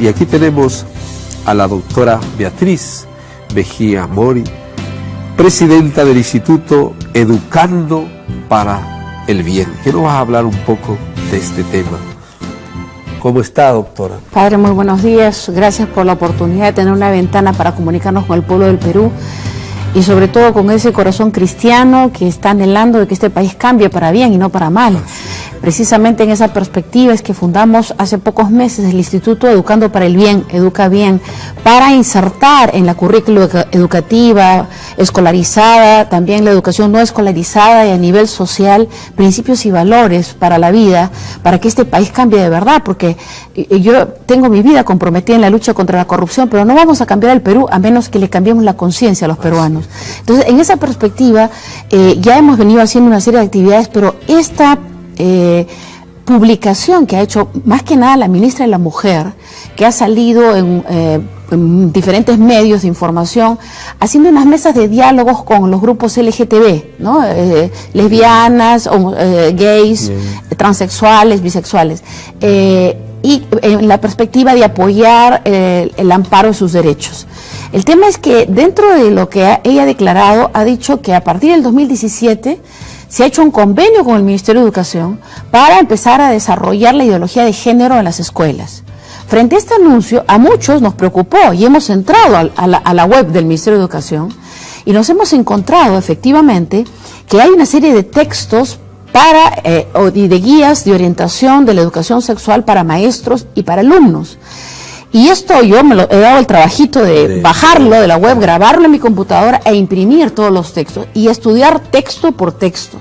Y aquí tenemos a la doctora Beatriz Mejía Mori, presidenta del Instituto Educando para el Bien, que nos va a hablar un poco de este tema. ¿Cómo está, doctora? Padre, muy buenos días. Gracias por la oportunidad de tener una ventana para comunicarnos con el pueblo del Perú y sobre todo con ese corazón cristiano que está anhelando de que este país cambie para bien y no para mal. Precisamente en esa perspectiva es que fundamos hace pocos meses el Instituto Educando para el Bien, Educa Bien, para insertar en la currícula educativa, escolarizada, también la educación no escolarizada y a nivel social, principios y valores para la vida, para que este país cambie de verdad, porque yo tengo mi vida comprometida en la lucha contra la corrupción, pero no vamos a cambiar el Perú a menos que le cambiemos la conciencia a los peruanos. Entonces, en esa perspectiva, ya hemos venido haciendo una serie de actividades, pero esta publicación que ha hecho más que nada la ministra de la Mujer, que ha salido en diferentes medios de información, haciendo unas mesas de diálogos con los grupos LGTB, ¿no? Lesbianas, gays, transexuales, bisexuales, y en la perspectiva de apoyar el amparo de sus derechos. El tema es que dentro de lo que ella ha declarado, ha dicho que a partir del 2017 se ha hecho un convenio con el Ministerio de Educación para empezar a desarrollar la ideología de género en las escuelas. Frente a este anuncio, a muchos nos preocupó y hemos entrado a la web del Ministerio de Educación y nos hemos encontrado efectivamente que hay una serie de textos y de guías de orientación de la educación sexual para maestros y para alumnos. Y esto yo me he dado el trabajito de bajarlo de la web, grabarlo en mi computadora e imprimir todos los textos y estudiar texto por texto.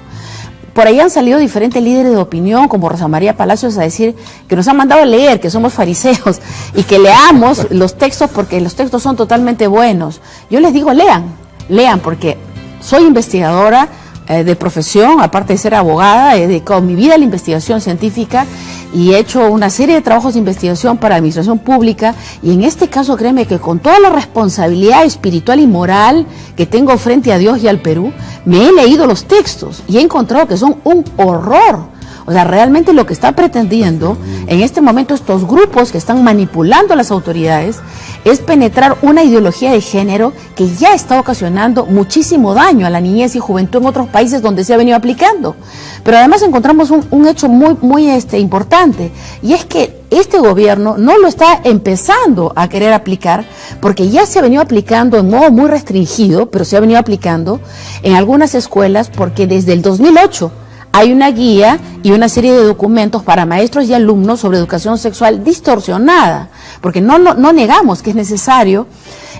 Por ahí han salido diferentes líderes de opinión, como Rosa María Palacios, a decir que nos han mandado a leer, que somos fariseos y que leamos los textos porque los textos son totalmente buenos. Yo les digo, lean, porque soy investigadora de profesión, aparte de ser abogada, he dedicado mi vida a la investigación científica y he hecho una serie de trabajos de investigación para administración pública y en este caso créeme que con toda la responsabilidad espiritual y moral que tengo frente a Dios y al Perú, me he leído los textos y he encontrado que son un horror. O sea, realmente lo que está pretendiendo en este momento estos grupos que están manipulando a las autoridades es penetrar una ideología de género que ya está ocasionando muchísimo daño a la niñez y juventud en otros países donde se ha venido aplicando. Pero además encontramos un hecho muy importante, y es que este gobierno no lo está empezando a querer aplicar porque ya se ha venido aplicando en modo muy restringido, pero se ha venido aplicando en algunas escuelas porque desde el 2008 hay una guía y una serie de documentos para maestros y alumnos sobre educación sexual distorsionada, porque no negamos que es necesario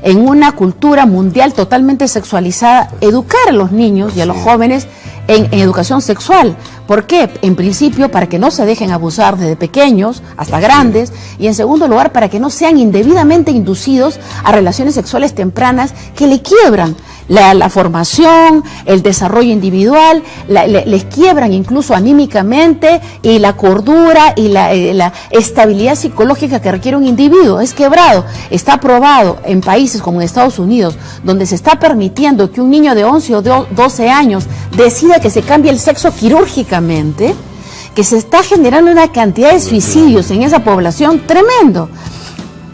en una cultura mundial totalmente sexualizada educar a los niños y a los jóvenes en educación sexual. ¿Por qué? En principio, para que no se dejen abusar desde pequeños hasta grandes, y en segundo lugar, para que no sean indebidamente inducidos a relaciones sexuales tempranas que le quiebran la formación, el desarrollo individual, les quiebran incluso anímicamente, y la cordura y la estabilidad psicológica que requiere un individuo es quebrado. Está probado en países como en Estados Unidos, donde se está permitiendo que un niño de 11 o 12 años decida que se cambie el sexo quirúrgicamente, que se está generando una cantidad de suicidios en esa población tremendo,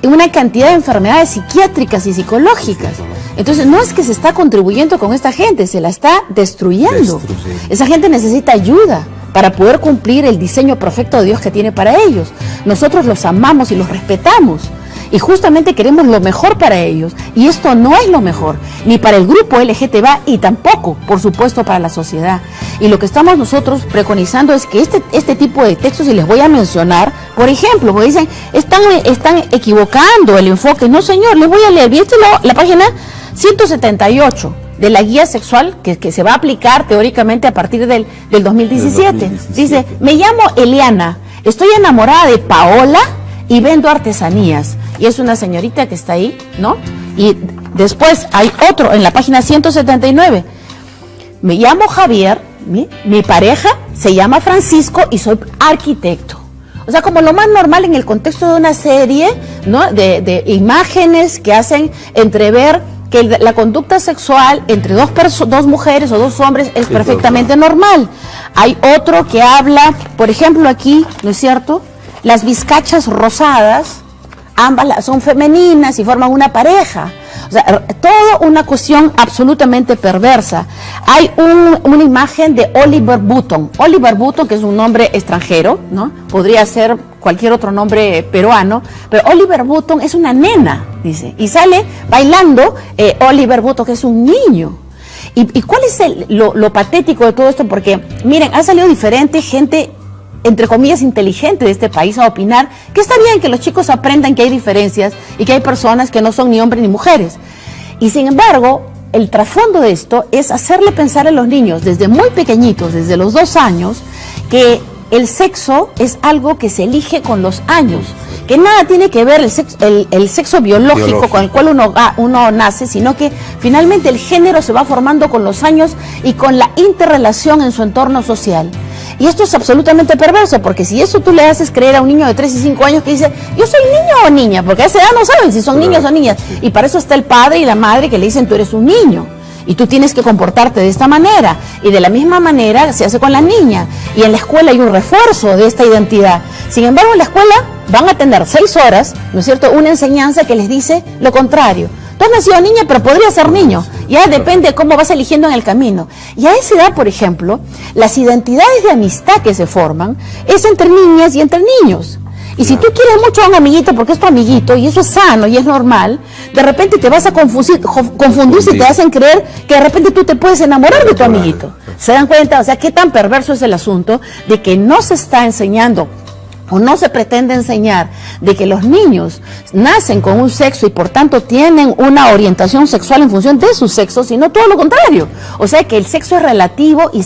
una cantidad de enfermedades psiquiátricas y psicológicas. Entonces no es que se está contribuyendo con esta gente, se la está destruyendo. Esa gente necesita ayuda para poder cumplir el diseño perfecto de Dios que tiene para ellos. Nosotros los amamos y los respetamos y justamente queremos lo mejor para ellos, y esto no es lo mejor ni para el grupo LGTB y tampoco, por supuesto, para la sociedad. Y lo que estamos nosotros preconizando es que este tipo de textos, y les voy a mencionar, por ejemplo, porque dicen, están equivocando el enfoque. No, señor, les voy a leer. ¿Viste la página 178 de la guía sexual que se va a aplicar teóricamente a partir del 2017? Dice, me llamo Eliana, estoy enamorada de Paola y vendo artesanías. Y es una señorita que está ahí, ¿no? Y después hay otro en la página 179. Me llamo Javier, mi pareja se llama Francisco y soy arquitecto. O sea, como lo más normal en el contexto de una serie, ¿no?, de imágenes que hacen entrever que la conducta sexual entre dos mujeres o dos hombres es perfectamente normal. Hay otro que habla, por ejemplo aquí, ¿no es cierto?, las vizcachas rosadas ambas son femeninas y forman una pareja. O sea, toda una cuestión absolutamente perversa. Hay una imagen de Oliver Button. Oliver Button, que es un nombre extranjero, ¿no? Podría ser cualquier otro nombre peruano, pero Oliver Button es una nena, dice, y sale bailando Oliver Button, que es un niño. ¿Y cuál es lo patético de todo esto? Porque, miren, ha salido diferente gente, entre comillas, inteligente de este país a opinar que está bien que los chicos aprendan que hay diferencias y que hay personas que no son ni hombres ni mujeres. Y sin embargo, el trasfondo de esto es hacerle pensar a los niños desde muy pequeñitos, desde los 2 años, que el sexo es algo que se elige con los años, que nada tiene que ver el sexo biológico con el cual uno nace, sino que finalmente el género se va formando con los años y con la interrelación en su entorno social. Y esto es absolutamente perverso, porque si eso tú le haces creer a un niño de 3 y 5 años que dice, yo soy niño o niña, porque a esa edad no saben si son niños o niñas, y para eso está el padre y la madre que le dicen, tú eres un niño, y tú tienes que comportarte de esta manera, y de la misma manera se hace con la niña, y en la escuela hay un refuerzo de esta identidad. Sin embargo, en la escuela van a tener 6 horas, ¿no es cierto?, una enseñanza que les dice lo contrario. Tú has nacido niña, pero podría ser niño. Ya depende de cómo vas eligiendo en el camino. Y a esa edad, por ejemplo, las identidades de amistad que se forman es entre niñas y entre niños. Y si tú quieres mucho a un amiguito porque es tu amiguito, y eso es sano y es normal, de repente te vas a confundir si te hacen creer que de repente tú te puedes enamorar de tu amiguito. ¿Se dan cuenta? O sea, qué tan perverso es el asunto de que no se está enseñando o no se pretende enseñar de que los niños nacen con un sexo y por tanto tienen una orientación sexual en función de su sexo, sino todo lo contrario. O sea que el sexo es relativo y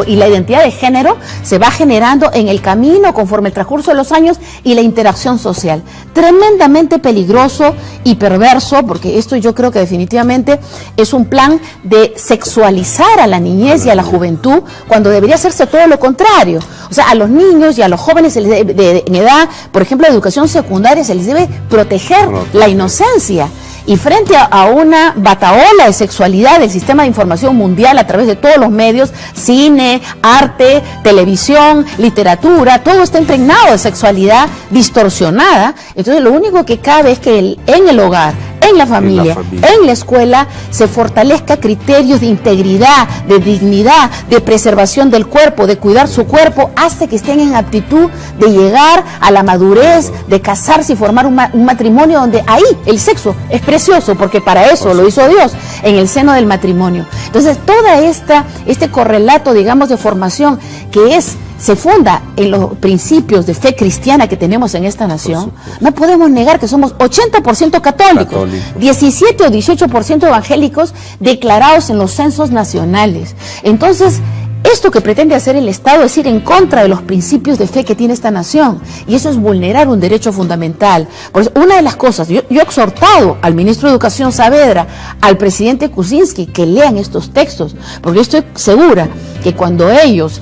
y la identidad de género se va generando en el camino conforme el transcurso de los años y la interacción social. Tremendamente peligroso y perverso, porque esto yo creo que definitivamente es un plan de sexualizar a la niñez y a la juventud, cuando debería hacerse todo lo contrario. O sea, a los niños y a los jóvenes se les en edad, por ejemplo, de educación secundaria, se les debe proteger la inocencia. Y frente a una batahola de sexualidad del sistema de información mundial a través de todos los medios, cine, arte, televisión, literatura, todo está impregnado de sexualidad distorsionada. Entonces lo único que cabe es que en el hogar, en la familia, en la escuela, se fortalezca criterios de integridad, de dignidad, de preservación del cuerpo, de cuidar su cuerpo, hasta que estén en aptitud de llegar a la madurez, de casarse y formar un matrimonio donde ahí el sexo es precioso, porque para eso lo hizo Dios, en el seno del matrimonio. Entonces, toda este correlato, digamos, de formación que se funda en los principios de fe cristiana que tenemos en esta nación, no podemos negar que somos 80% católicos, 17 o 18% evangélicos declarados en los censos nacionales. Entonces, esto que pretende hacer el Estado es ir en contra de los principios de fe que tiene esta nación, y eso es vulnerar un derecho fundamental. Por eso, una de las cosas, yo he exhortado al ministro de Educación Saavedra, al presidente Kuczynski, que lean estos textos, porque estoy segura que cuando ellos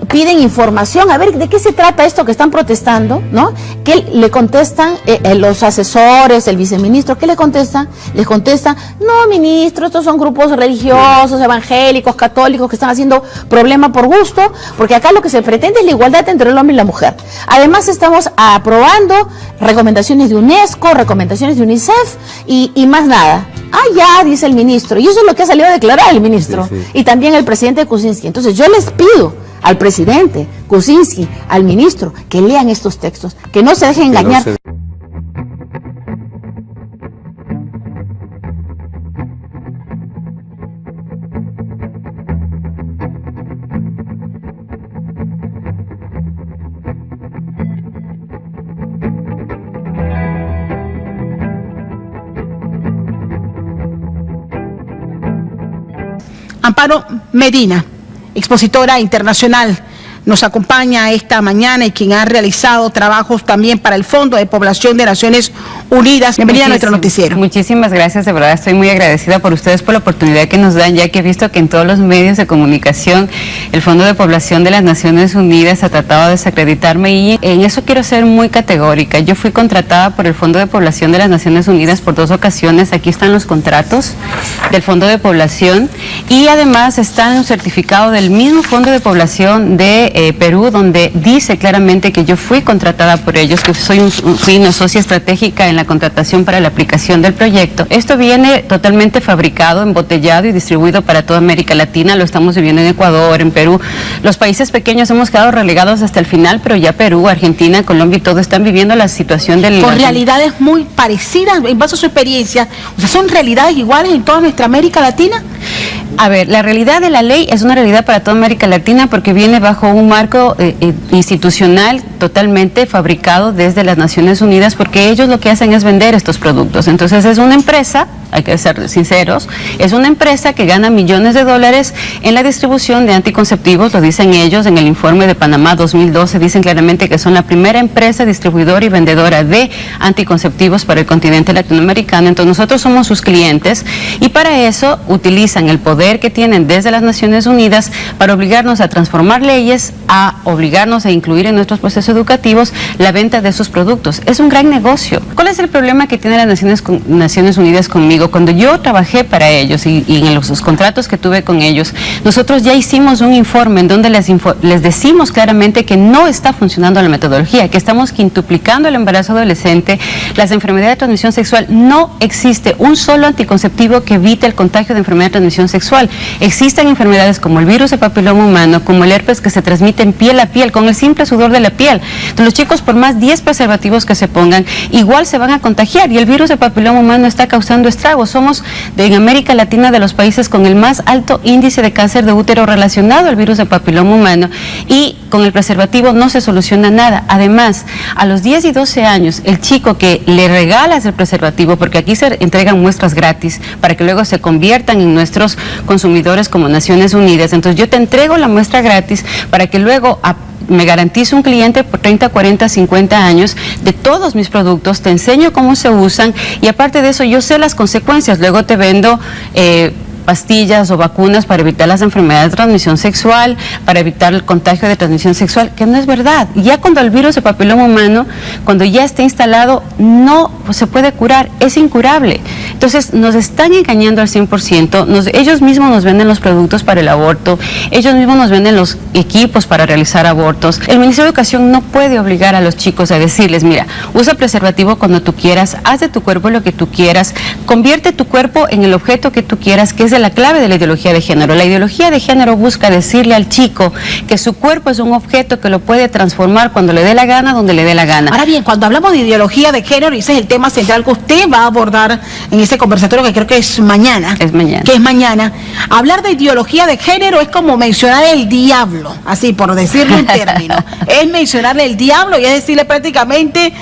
piden información, a ver de qué se trata esto que están protestando, ¿no? ¿Qué le contestan los asesores, el viceministro? ¿Qué le contestan? Les contestan, no, ministro, estos son grupos religiosos, evangélicos, católicos, que están haciendo problema por gusto, porque acá lo que se pretende es la igualdad entre el hombre y la mujer. Además estamos aprobando recomendaciones de UNESCO, recomendaciones de UNICEF y más nada. Ah, ya, dice el ministro, y eso es lo que ha salido a declarar el ministro, y también el presidente Kuczynski. Entonces yo les pido al presidente Kuczynski, al ministro, que lean estos textos, que no se dejen engañar. Amparo Medina, expositora internacional, nos acompaña esta mañana y quien ha realizado trabajos también para el Fondo de Población de Naciones Unidas. Bienvenida a nuestro noticiero. Muchísimas gracias, de verdad estoy muy agradecida por ustedes, por la oportunidad que nos dan, ya que he visto que en todos los medios de comunicación el Fondo de Población de las Naciones Unidas ha tratado de desacreditarme, y en eso quiero ser muy categórica. Yo fui contratada por el Fondo de Población de las Naciones Unidas por 2 ocasiones. Aquí están los contratos del Fondo de Población, y además está un certificado del mismo Fondo de Población de Perú, donde dice claramente que yo fui contratada por ellos, que fui una socia estratégica en la contratación para la aplicación del proyecto. Esto viene totalmente fabricado, embotellado y distribuido para toda América Latina. Lo estamos viviendo en Ecuador, en Perú. Los países pequeños hemos quedado relegados hasta el final, pero ya Perú, Argentina, Colombia y todo están viviendo la situación del... Con realidades muy parecidas, en base a su experiencia. O sea, ¿son realidades iguales en toda nuestra América Latina? A ver, la realidad de la ley es una realidad para toda América Latina porque viene bajo un marco institucional totalmente fabricado desde las Naciones Unidas, porque ellos lo que hacen es vender estos productos. Entonces es una empresa, hay que ser sinceros, es una empresa que gana millones de dólares en la distribución de anticonceptivos, lo dicen ellos en el informe de Panamá 2012, dicen claramente que son la primera empresa distribuidora y vendedora de anticonceptivos para el continente latinoamericano. Entonces nosotros somos sus clientes, y para eso utilizan el poder que tienen desde las Naciones Unidas para obligarnos a transformar leyes, a obligarnos a incluir en nuestros procesos educativos la venta de sus productos. Es un gran negocio. ¿Cuál es el problema que tienen las Naciones Unidas conmigo? Cuando yo trabajé para ellos y en los contratos que tuve con ellos, nosotros ya hicimos un informe en donde les decimos claramente que no está funcionando la metodología, que estamos quintuplicando el embarazo adolescente, las enfermedades de transmisión sexual. No existe un solo anticonceptivo que evite el contagio de enfermedad de transmisión sexual. Existen enfermedades como el virus de papiloma humano, como el herpes, que se transmiten piel a piel, con el simple sudor de la piel. Entonces los chicos, por más 10 preservativos que se pongan, igual se van a contagiar, y el virus de papiloma humano está causando estragos. Somos en América Latina de los países con el más alto índice de cáncer de útero relacionado al virus de papiloma humano, y con el preservativo no se soluciona nada. Además, a los 10 y 12 años, el chico que le regalas el preservativo, porque aquí se entregan muestras gratis para que luego se conviertan en nuestros consumidores como Naciones Unidas, entonces yo te entrego la muestra gratis para que luego me garantice un cliente por 30, 40, 50 años de todos mis productos, te enseño cómo se usan, y aparte de eso yo sé las consecuencias. Luego te vendo pastillas o vacunas para evitar las enfermedades de transmisión sexual, para evitar el contagio de transmisión sexual, que no es verdad. Ya cuando el virus de papiloma humano, cuando ya está instalado, no se puede curar, es incurable. Entonces nos están engañando al 100%, ellos mismos nos venden los productos para el aborto, ellos mismos nos venden los equipos para realizar abortos. El Ministerio de Educación no puede obligar a los chicos a decirles, mira, usa preservativo cuando tú quieras, haz de tu cuerpo lo que tú quieras, convierte tu cuerpo en el objeto que tú quieras, que es la clave de la ideología de género. La ideología de género busca decirle al chico que su cuerpo es un objeto que lo puede transformar cuando le dé la gana, donde le dé la gana. Ahora bien, cuando hablamos de ideología de género, ese es el tema central que usted va a abordar en ese conversatorio, que creo que es mañana. Es mañana. Que es mañana. Hablar de ideología de género es como mencionar el diablo, así por decirle un término. Es mencionarle el diablo y es decirle prácticamente...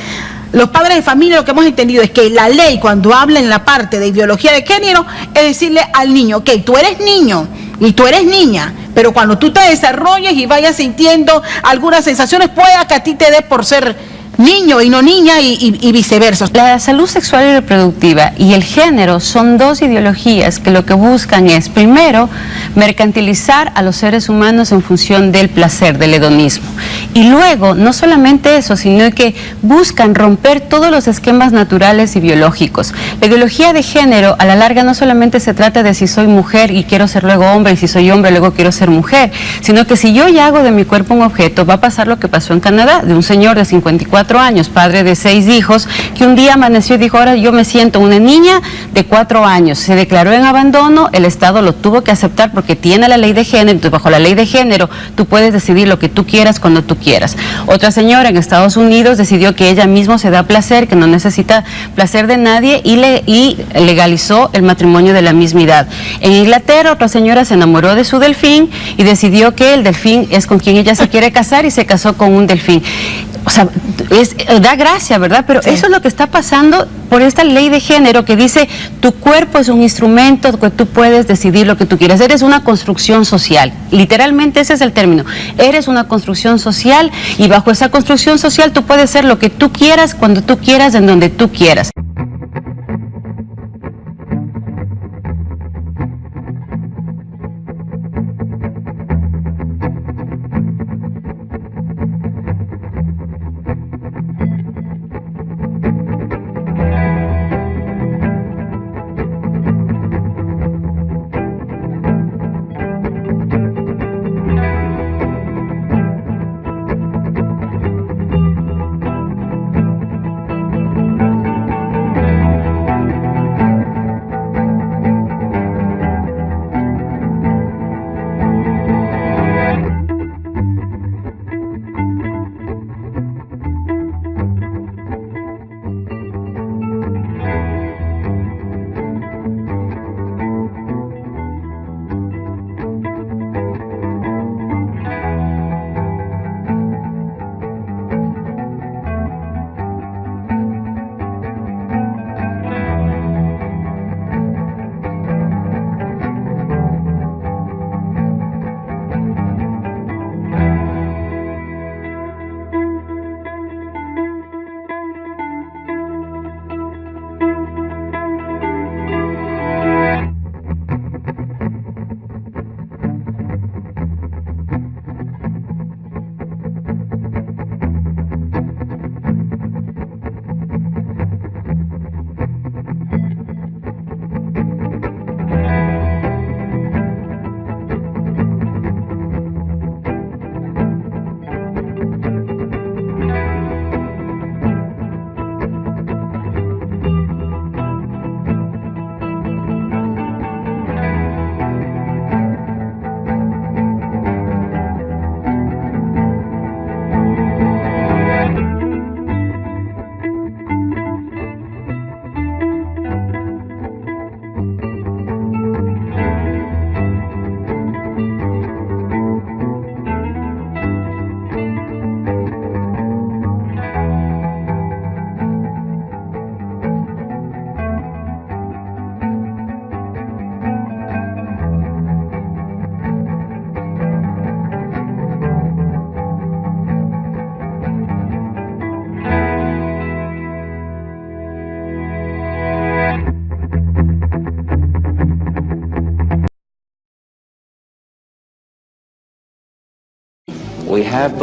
Los padres de familia lo que hemos entendido es que la ley, cuando habla en la parte de ideología de género, es decirle al niño, ok, tú eres niño y tú eres niña, pero cuando tú te desarrolles y vayas sintiendo algunas sensaciones, pueda que a ti te dé por ser niño y no niña y viceversa. La salud sexual y reproductiva y el género son dos ideologías que lo que buscan es, primero, mercantilizar a los seres humanos en función del placer, del hedonismo. Y luego, no solamente eso, sino que buscan romper todos los esquemas naturales y biológicos. La ideología de género, a la larga, no solamente se trata de si soy mujer y quiero ser luego hombre, y si soy hombre luego quiero ser mujer, sino que si yo ya hago de mi cuerpo un objeto, va a pasar lo que pasó en Canadá, de un señor de 54 años, padre de 6 hijos, que un día amaneció y dijo, ahora yo me siento una niña de 4 años. Se declaró en abandono, el Estado lo tuvo que aceptar porque tiene la ley de género. Entonces, bajo la ley de género, tú puedes decidir lo que tú quieras cuando tú quieras. Otra señora en Estados Unidos decidió que ella misma se da placer, que no necesita placer de nadie, y legalizó el matrimonio de la misma edad. En Inglaterra, otra señora se enamoró de su delfín y decidió que el delfín es con quien ella se quiere casar y se casó con un delfín. O sea, Da gracia, ¿verdad? Pero eso es lo que está pasando por esta ley de género que dice tu cuerpo es un instrumento que tú puedes decidir lo que tú quieras. Eres una construcción social. Literalmente ese es el término. Eres una construcción social y bajo esa construcción social tú puedes ser lo que tú quieras, cuando tú quieras, en donde tú quieras.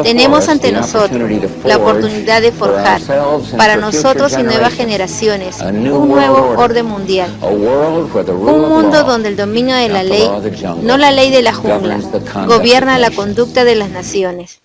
Tenemos ante nosotros la oportunidad de forjar para nosotros y nuevas generaciones un nuevo orden mundial, un mundo donde el dominio de la ley, no la ley de la jungla, gobierna la conducta de las naciones.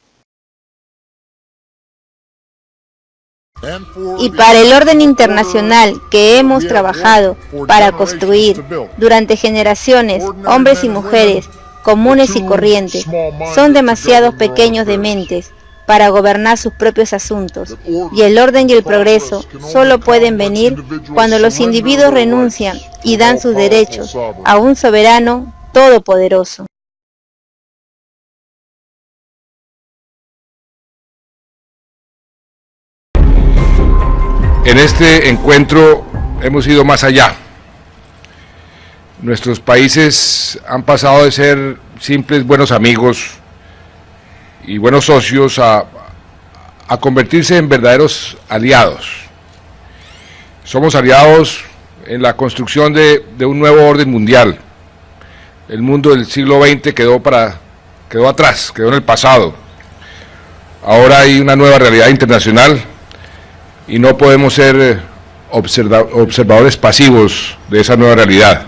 Y para el orden internacional que hemos trabajado para construir durante generaciones, hombres y mujeres, comunes y corrientes, son demasiado pequeños de mentes para gobernar sus propios asuntos, y el orden y el progreso solo pueden venir cuando los individuos renuncian y dan sus derechos a un soberano todopoderoso. En este encuentro hemos ido más allá. Nuestros países han pasado de ser simples buenos amigos y buenos socios a convertirse en verdaderos aliados. Somos aliados en la construcción de un nuevo orden mundial. El mundo del siglo XX quedó atrás, quedó en el pasado. Ahora hay una nueva realidad internacional y no podemos ser observadores pasivos de esa nueva realidad.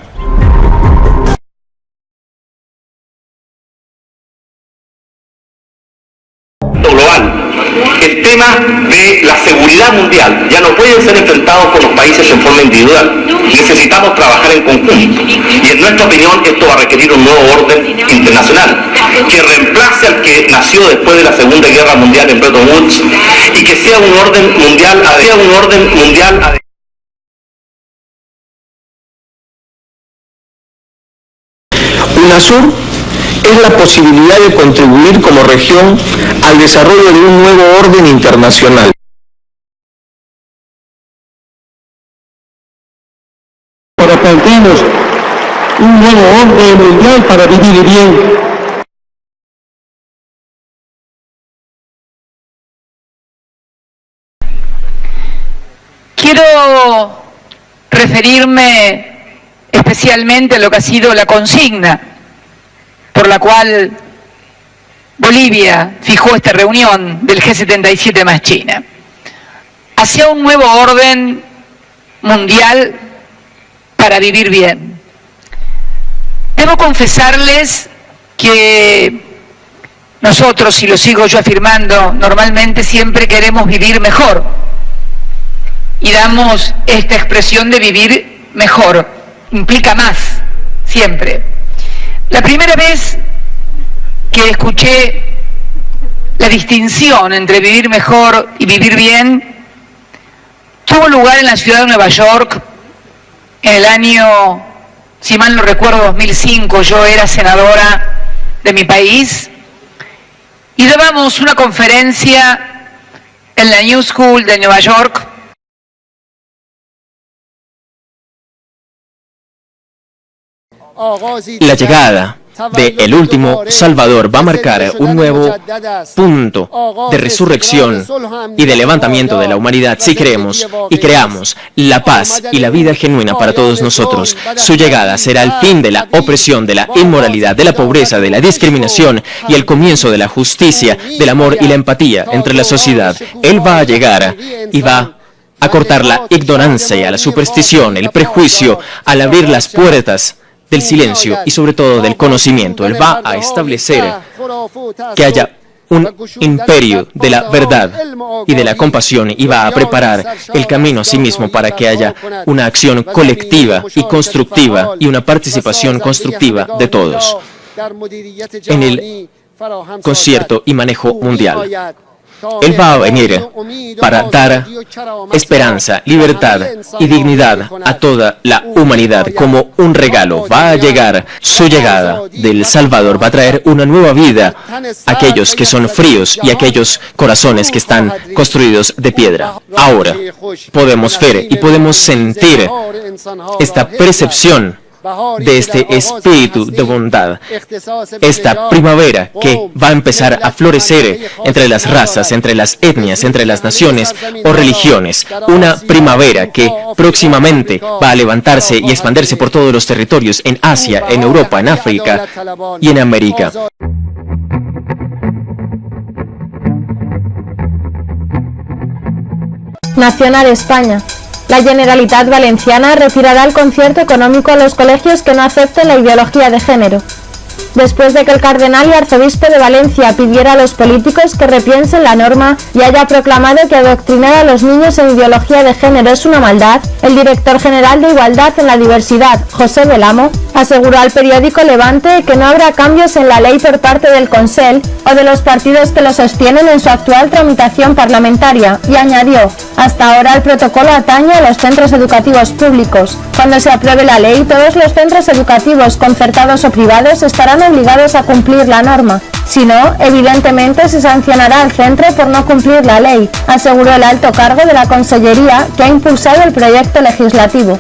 El tema de la seguridad mundial ya no puede ser enfrentado con los países en forma individual. Necesitamos trabajar en conjunto. Y en nuestra opinión esto va a requerir un nuevo orden internacional que reemplace al que nació después de la Segunda Guerra Mundial en Bretton Woods y que sea un orden mundial UNASUR es la posibilidad de contribuir como región al desarrollo de un nuevo orden internacional. necesitamos un nuevo orden mundial para vivir bien. Quiero referirme especialmente a lo que ha sido la consigna por la cual Bolivia fijó esta reunión del G77 más China, hacia un nuevo orden mundial para vivir bien. Debo confesarles que nosotros, y lo sigo yo afirmando, normalmente siempre queremos vivir mejor y damos esta expresión de vivir mejor, implica más, siempre. La primera vez que escuché la distinción entre vivir mejor y vivir bien tuvo lugar en la ciudad de Nueva York en el año, si mal no recuerdo, 2005. Yo era senadora de mi país y dábamos una conferencia en la New School de Nueva York. La llegada del último Salvador va a marcar un nuevo punto de resurrección y de levantamiento de la humanidad si creemos y creamos la paz y la vida genuina para todos nosotros. Su llegada será el fin de la opresión, de la inmoralidad, de la pobreza, de la discriminación y el comienzo de la justicia, del amor y la empatía entre la sociedad. Él va a llegar y va a cortar la ignorancia, la superstición, el prejuicio, al abrir las puertas del silencio y sobre todo del conocimiento. Él va a establecer que haya un imperio de la verdad y de la compasión y va a preparar el camino a sí mismo para que haya una acción colectiva y constructiva y una participación constructiva de todos en el concierto y manejo mundial. Él va a venir para dar esperanza, libertad y dignidad a toda la humanidad como un regalo. Va a llegar, su llegada del Salvador va a traer una nueva vida a aquellos que son fríos y a aquellos corazones que están construidos de piedra. Ahora podemos ver y podemos sentir esta percepción de este espíritu de bondad, esta primavera que va a empezar a florecer entre las razas, entre las etnias, entre las naciones o religiones, una primavera que próximamente va a levantarse y expandirse por todos los territorios en Asia, en Europa, en África y en América. Nacional España. La Generalitat Valenciana retirará el concierto económico a los colegios que no acepten la ideología de género. Después de que el cardenal y arzobispo de Valencia pidiera a los políticos que repiensen la norma y haya proclamado que adoctrinar a los niños en ideología de género es una maldad, el director general de Igualdad en la Diversidad, José Belamo, aseguró al periódico Levante que no habrá cambios en la ley por parte del Consell o de los partidos que lo sostienen en su actual tramitación parlamentaria, y añadió: hasta ahora el protocolo atañe a los centros educativos públicos. Cuando se apruebe la ley, todos los centros educativos, concertados o privados, estarán obligados a cumplir la norma. Si no, evidentemente se sancionará al centro por no cumplir la ley, aseguró el alto cargo de la Consellería que ha impulsado el proyecto legislativo.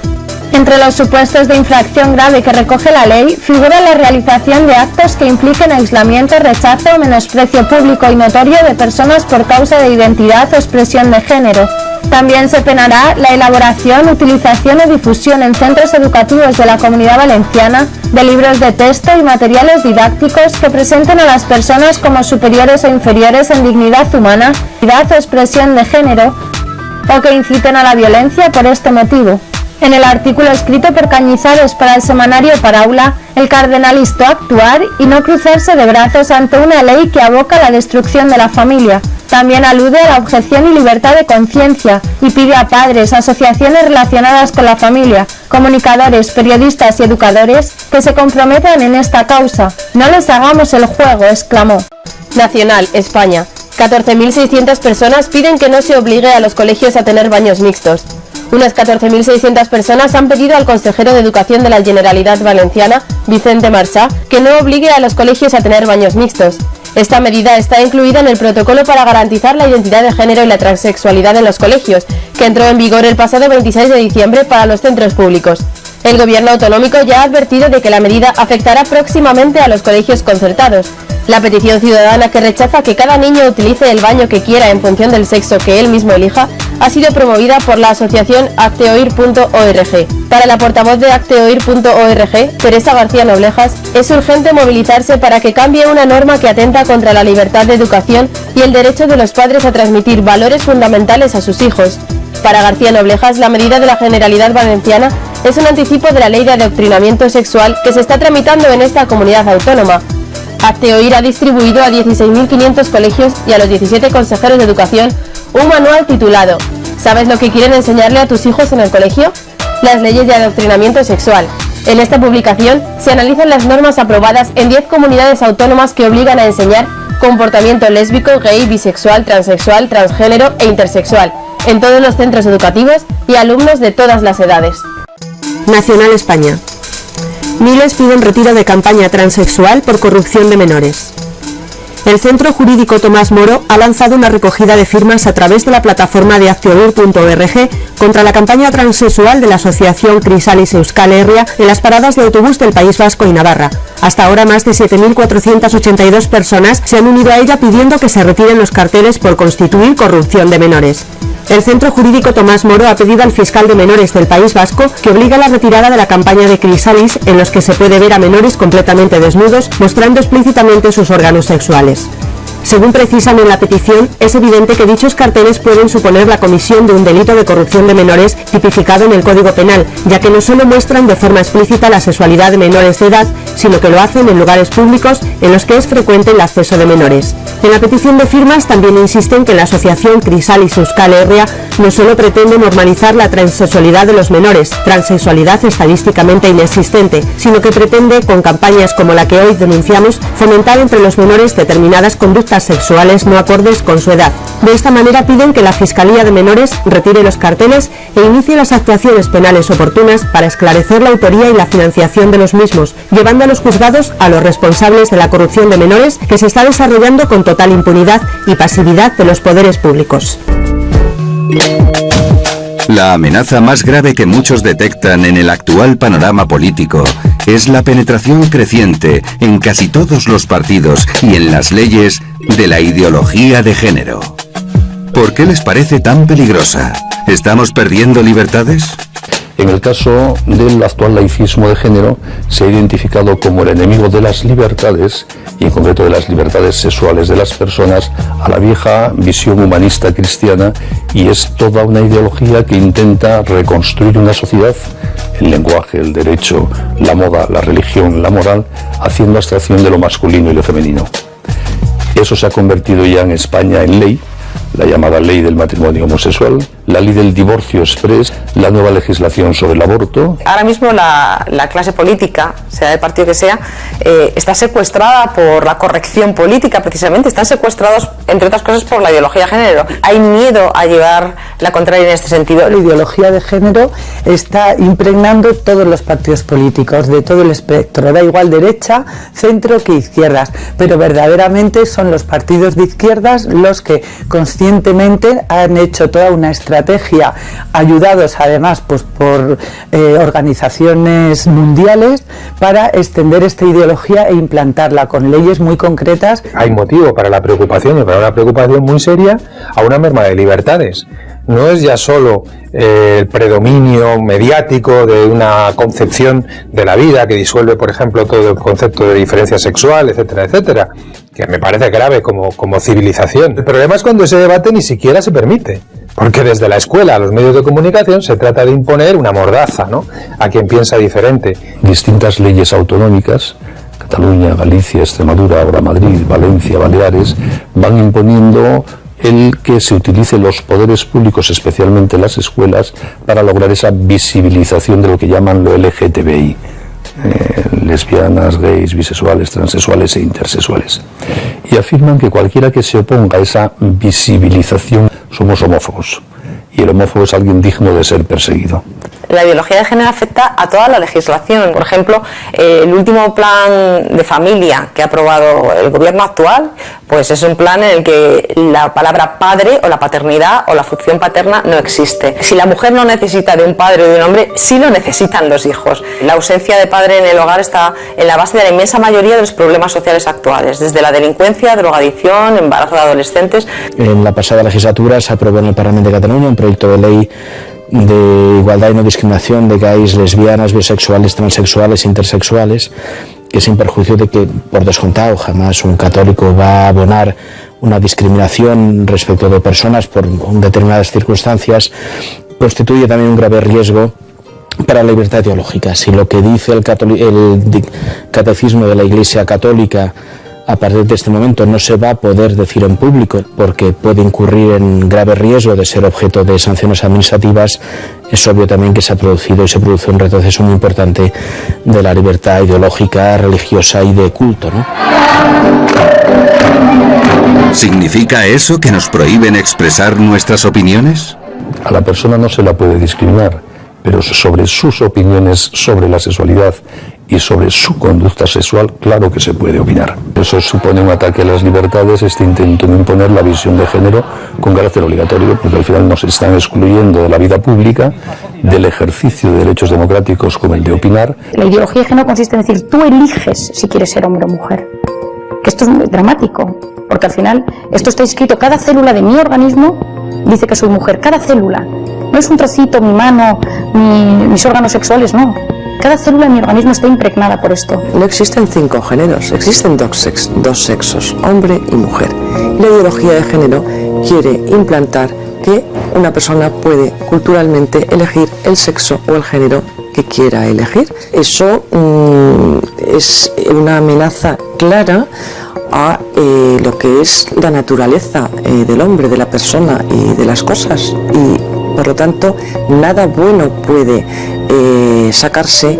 Entre los supuestos de infracción grave que recoge la ley figura la realización de actos que impliquen aislamiento, rechazo o menosprecio público y notorio de personas por causa de identidad o expresión de género. También se penará la elaboración, utilización o difusión en centros educativos de la Comunidad Valenciana de libros de texto y materiales didácticos que presenten a las personas como superiores o inferiores en dignidad humana, identidad o expresión de género, o que inciten a la violencia por este motivo. En el artículo escrito por Cañizares para el semanario Paraula, el cardenal instó a actuar y no cruzarse de brazos ante una ley que aboca a la destrucción de la familia. También alude a la objeción y libertad de conciencia y pide a padres, asociaciones relacionadas con la familia, comunicadores, periodistas y educadores que se comprometan en esta causa. No les hagamos el juego, exclamó. Nacional, España. 14.600 personas piden que no se obligue a los colegios a tener baños mixtos. Unas 14.600 personas han pedido al consejero de Educación de la Generalitat Valenciana, Vicente Marchá, que no obligue a los colegios a tener baños mixtos. Esta medida está incluida en el protocolo para garantizar la identidad de género y la transexualidad en los colegios, que entró en vigor el pasado 26 de diciembre para los centros públicos. El gobierno autonómico ya ha advertido de que la medida afectará próximamente a los colegios concertados. La petición ciudadana que rechaza que cada niño utilice el baño que quiera en función del sexo que él mismo elija ha sido promovida por la asociación Hazteoír.org. Para la portavoz de Hazteoír.org, Teresa García Noblejas, es urgente movilizarse para que cambie una norma que atenta contra la libertad de educación y el derecho de los padres a transmitir valores fundamentales a sus hijos. Para García Noblejas, la medida de la Generalidad Valenciana es un anticipo de la ley de adoctrinamiento sexual que se está tramitando en esta comunidad autónoma. Hazteoír ha distribuido a 16.500 colegios y a los 17 consejeros de educación un manual titulado ¿Sabes lo que quieren enseñarle a tus hijos en el colegio? Las leyes de adoctrinamiento sexual. En esta publicación se analizan las normas aprobadas en 10 comunidades autónomas que obligan a enseñar comportamiento lésbico, gay, bisexual, transexual, transgénero e intersexual en todos los centros educativos y alumnos de todas las edades. Nacional España. Miles piden retiro de campaña transexual por corrupción de menores. El Centro Jurídico Tomás Moro ha lanzado una recogida de firmas a través de la plataforma de Hazteoír.org contra la campaña transexual de la asociación Crisalis Euskal Herria en las paradas de autobús del País Vasco y Navarra. Hasta ahora más de 7.482 personas se han unido a ella pidiendo que se retiren los carteles por constituir corrupción de menores. El Centro Jurídico Tomás Moro ha pedido al fiscal de menores del País Vasco que obligue a la retirada de la campaña de Crisalis en los que se puede ver a menores completamente desnudos mostrando explícitamente sus órganos sexuales. Según precisan en la petición, es evidente que dichos carteles pueden suponer la comisión de un delito de corrupción de menores tipificado en el Código Penal, ya que no solo muestran de forma explícita la sexualidad de menores de edad, sino que lo hacen en lugares públicos en los que es frecuente el acceso de menores. En la petición de firmas también insisten que la asociación Crisalis Euskal Herria no solo pretende normalizar la transexualidad de los menores, transexualidad estadísticamente inexistente, sino que pretende, con campañas como la que hoy denunciamos, fomentar entre los menores determinadas conductas sexuales no acordes con su edad. De esta manera piden que la Fiscalía de Menores retire los carteles e inicie las actuaciones penales oportunas para esclarecer la autoría y la financiación de los mismos, llevando a los juzgados a los responsables de la corrupción de menores que se está desarrollando con total impunidad y pasividad de los poderes públicos. La amenaza más grave que muchos detectan en el actual panorama político es la penetración creciente en casi todos los partidos y en las leyes de la ideología de género. ¿Por qué les parece tan peligrosa? ¿Estamos perdiendo libertades? En el caso del actual laicismo de género, se ha identificado como el enemigo de las libertades, y en concreto de las libertades sexuales de las personas, a la vieja visión humanista cristiana, y es toda una ideología que intenta reconstruir una sociedad, el lenguaje, el derecho, la moda, la religión, la moral, haciendo abstracción de lo masculino y lo femenino. Eso se ha convertido ya en España en ley, la llamada ley del matrimonio homosexual, la ley del divorcio exprés, la nueva legislación sobre el aborto. Ahora mismo la clase política, sea del partido que sea, está secuestrada por la corrección política precisamente, están secuestrados entre otras cosas por la ideología de género. Hay miedo a llevar la contraria en este sentido. La ideología de género está impregnando todos los partidos políticos de todo el espectro, da igual derecha, centro que izquierdas, pero verdaderamente son los partidos de izquierdas los que conscientemente han hecho toda una estrategia, ayudados además pues por organizaciones mundiales, para extender esta ideología e implantarla con leyes muy concretas. Hay motivo para la preocupación, y para una preocupación muy seria, a una merma de libertades. No es ya solo el predominio mediático de una concepción de la vida que disuelve, por ejemplo, todo el concepto de diferencia sexual, etcétera, etcétera, que me parece grave como civilización. El problema es cuando ese debate ni siquiera se permite, porque desde la escuela a los medios de comunicación se trata de imponer una mordaza, ¿no?, a quien piensa diferente. Distintas leyes autonómicas, Cataluña, Galicia, Extremadura, ahora Madrid, Valencia, Baleares, van imponiendo el que se utilicen los poderes públicos, especialmente las escuelas, para lograr esa visibilización de lo que llaman lo LGTBI, lesbianas, gays, bisexuales, transexuales e intersexuales. Y afirman que cualquiera que se oponga a esa visibilización somos homófobos. y el homófobo es alguien digno de ser perseguido. La ideología de género afecta a toda la legislación. Por ejemplo, el último plan de familia que ha aprobado el gobierno actual, pues es un plan en el que la palabra padre o la paternidad o la función paterna no existe. Si la mujer no necesita de un padre o de un hombre, sí lo necesitan los hijos. La ausencia de padre en el hogar está en la base de la inmensa mayoría de los problemas sociales actuales, desde la delincuencia, drogadicción, embarazo de adolescentes. En la pasada legislatura se aprobó en el Parlamento de Cataluña un proyecto de ley de igualdad y no discriminación de gays, lesbianas, bisexuales, transexuales, intersexuales, que sin perjuicio de que, por descontado, jamás un católico va a abonar una discriminación respecto de personas por determinadas circunstancias, constituye también un grave riesgo para la libertad ideológica. Si lo que dice el catecismo de la Iglesia Católica a partir de este momento no se va a poder decir en público porque puede incurrir en grave riesgo de ser objeto de sanciones administrativas, es obvio también que se ha producido y se produce un retroceso muy importante de la libertad ideológica, religiosa y de culto, ¿no? ¿Significa eso que nos prohíben expresar nuestras opiniones? A la persona no se la puede discriminar, pero sobre sus opiniones sobre la sexualidad y sobre su conducta sexual, claro que se puede opinar. Eso supone un ataque a las libertades, este intento de imponer la visión de género con carácter obligatorio, porque al final nos están excluyendo de la vida pública, del ejercicio de derechos democráticos como el de opinar. La ideología de género consiste en decir, tú eliges si quieres ser hombre o mujer. Que esto es muy dramático, porque al final esto está escrito, cada célula de mi organismo dice que soy mujer, cada célula. No es un trocito, mi mano, mis órganos sexuales, no. Cada célula de mi organismo está impregnada por esto. No existen 5 géneros, existen dos sexos, hombre y mujer. Y la ideología de género quiere implantar que una persona puede culturalmente elegir el sexo o el género que quiera elegir. Eso es una amenaza clara a lo que es la naturaleza del hombre, de la persona y de las cosas. Y por lo tanto, nada bueno puede sacarse.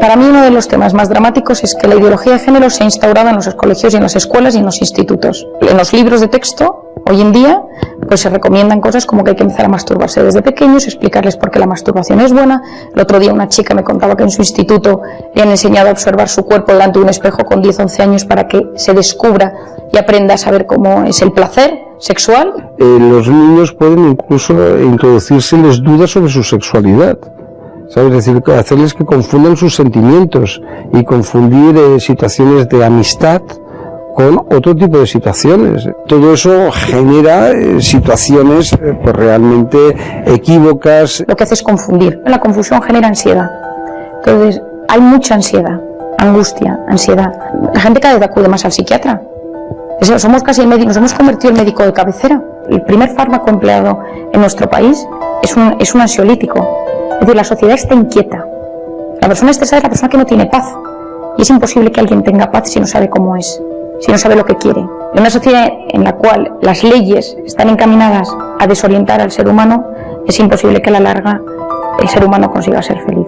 Para mí uno de los temas más dramáticos es que la ideología de género se ha instaurado en los colegios y en las escuelas y en los institutos. En los libros de texto, hoy en día, pues se recomiendan cosas como que hay que empezar a masturbarse desde pequeños, explicarles por qué la masturbación es buena. El otro día una chica me contaba que en su instituto le han enseñado a observar su cuerpo delante de un espejo con 10 o 11 años para que se descubra y aprenda a saber cómo es el placer sexual. Los niños pueden incluso introducírseles dudas sobre su sexualidad, ¿sabes? Es decir, hacerles que confundan sus sentimientos y confundir situaciones de amistad con otro tipo de situaciones. Todo eso genera situaciones pues realmente equívocas. Lo que hace es confundir. La confusión genera ansiedad. Entonces, hay mucha ansiedad, angustia, ansiedad. La gente cada vez acude más al psiquiatra. Somos casi el médico, nos hemos convertido en médico de cabecera. El primer fármaco empleado en nuestro país es un ansiolítico. Es decir, la sociedad está inquieta. La persona estresada es la persona que no tiene paz. Y es imposible que alguien tenga paz si no sabe cómo es, si no sabe lo que quiere. En una sociedad en la cual las leyes están encaminadas a desorientar al ser humano, es imposible que a la larga el ser humano consiga ser feliz.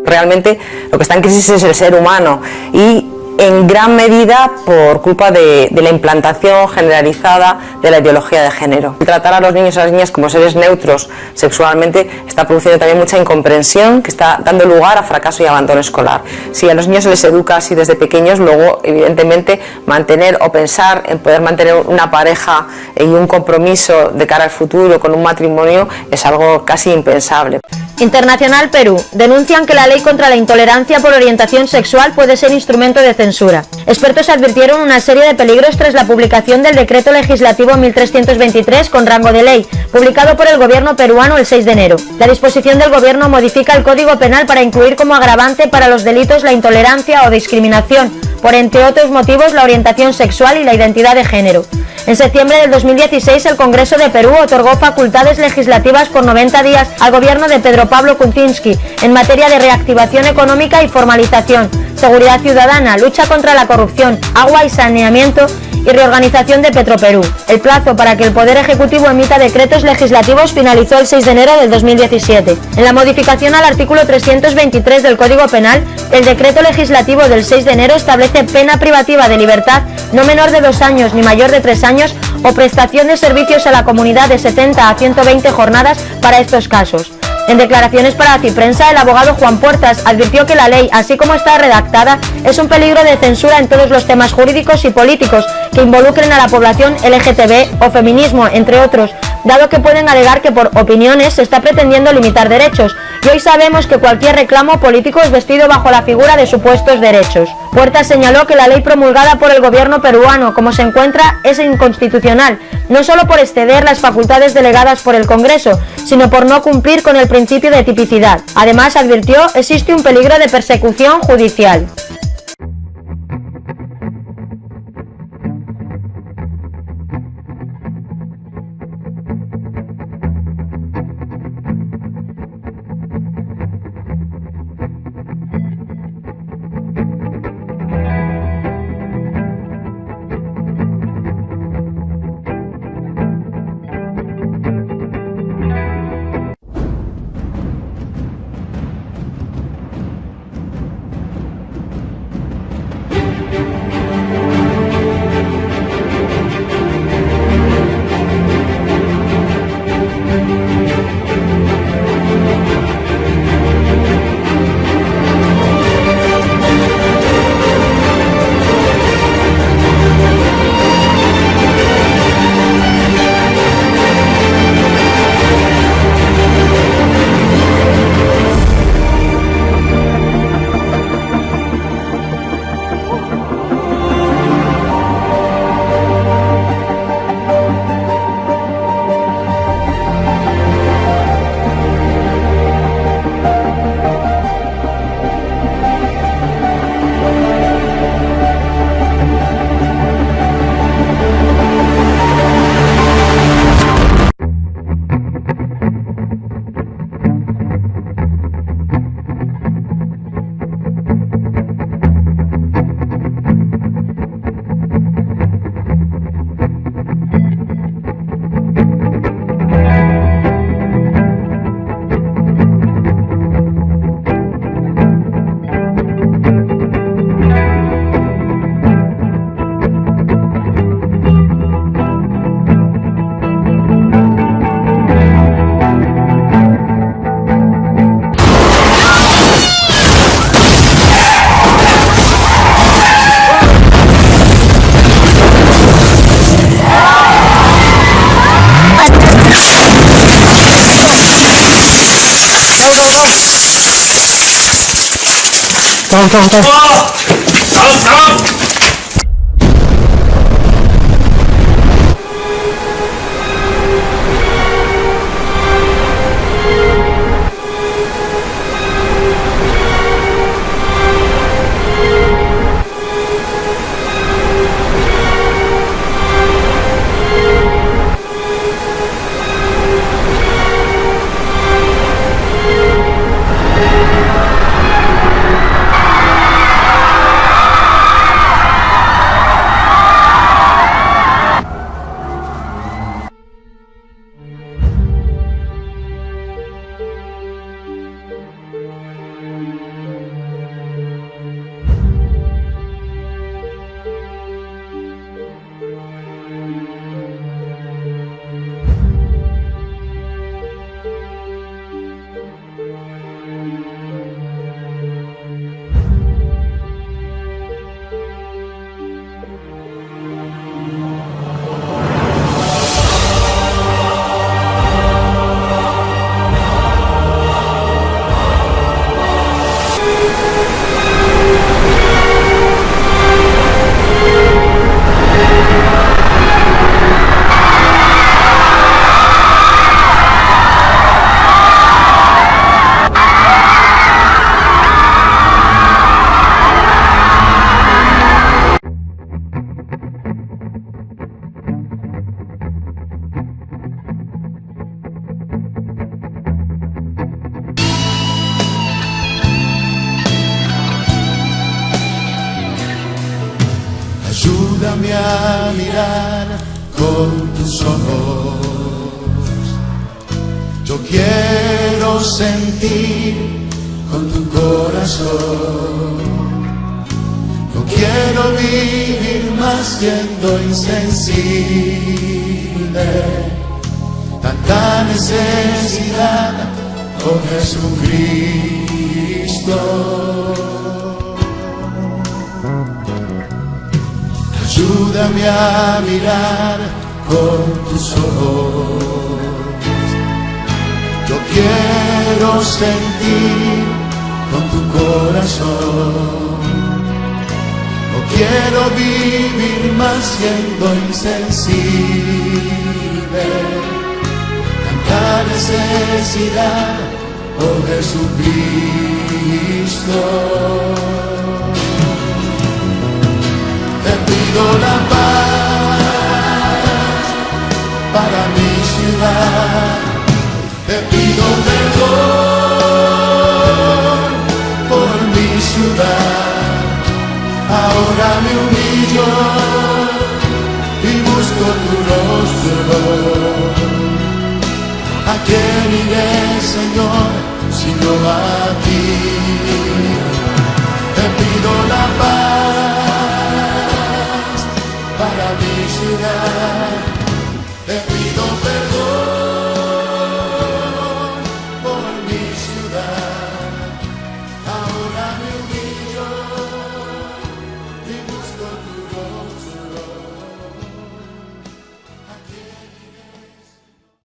Realmente lo que está en crisis es el ser humano y en gran medida por culpa de la implantación generalizada de la ideología de género. Tratar a los niños y a las niñas como seres neutros sexualmente está produciendo también mucha incomprensión que está dando lugar a fracaso y abandono escolar. Si a los niños se les educa así desde pequeños, luego evidentemente mantener o pensar en poder mantener una pareja y un compromiso de cara al futuro con un matrimonio es algo casi impensable. Internacional Perú. Denuncian que la ley contra la intolerancia por orientación sexual puede ser instrumento de censura. Expertos advirtieron una serie de peligros tras la publicación del decreto legislativo 1323 con rango de ley, publicado por el gobierno peruano el 6 de enero. La disposición del gobierno modifica el Código Penal para incluir como agravante para los delitos la intolerancia o discriminación por, entre otros motivos, la orientación sexual y la identidad de género. En septiembre del 2016, el Congreso de Perú otorgó facultades legislativas por 90 días al gobierno de Pedro Pablo Kuczynski en materia de reactivación económica y formalización, seguridad ciudadana, lucha contra la corrupción, agua y saneamiento y reorganización de Petroperú. El plazo para que el Poder Ejecutivo emita decretos legislativos finalizó el 6 de enero del 2017. En la modificación al artículo 323 del Código Penal, el decreto legislativo del 6 de enero establece pena privativa de libertad no menor de 2 años ni mayor de 3 años o prestación de servicios a la comunidad de 70 a 120 jornadas para estos casos. En declaraciones para Ciprensa, el abogado Juan Puertas advirtió que la ley, así como está redactada, es un peligro de censura en todos los temas jurídicos y políticos que involucren a la población LGTB o feminismo, entre otros, dado que pueden alegar que por opiniones se está pretendiendo limitar derechos, y hoy sabemos que cualquier reclamo político es vestido bajo la figura de supuestos derechos. Puertas señaló que la ley promulgada por el gobierno peruano, como se encuentra, es inconstitucional, no solo por exceder las facultades delegadas por el Congreso, sino por no cumplir con el principio de tipicidad. Además, advirtió, existe un peligro de persecución judicial. Ayúdame a mirar con tus ojos. Yo quiero sentir con tu corazón. No quiero vivir más siendo insensible. tanta necesidad, oh Jesucristo. Ayúdame a mirar con tus ojos. Yo quiero sentir con tu corazón. No quiero vivir más siendo insensible. Tanta necesidad, oh Jesucristo. Te pido la paz para mi ciudad. Te pido perdón por mi ciudad. Ahora me humillo y busco tu rostro. ¿A quién iré, Señor, sino a ti? Te pido la paz para mi ciudad.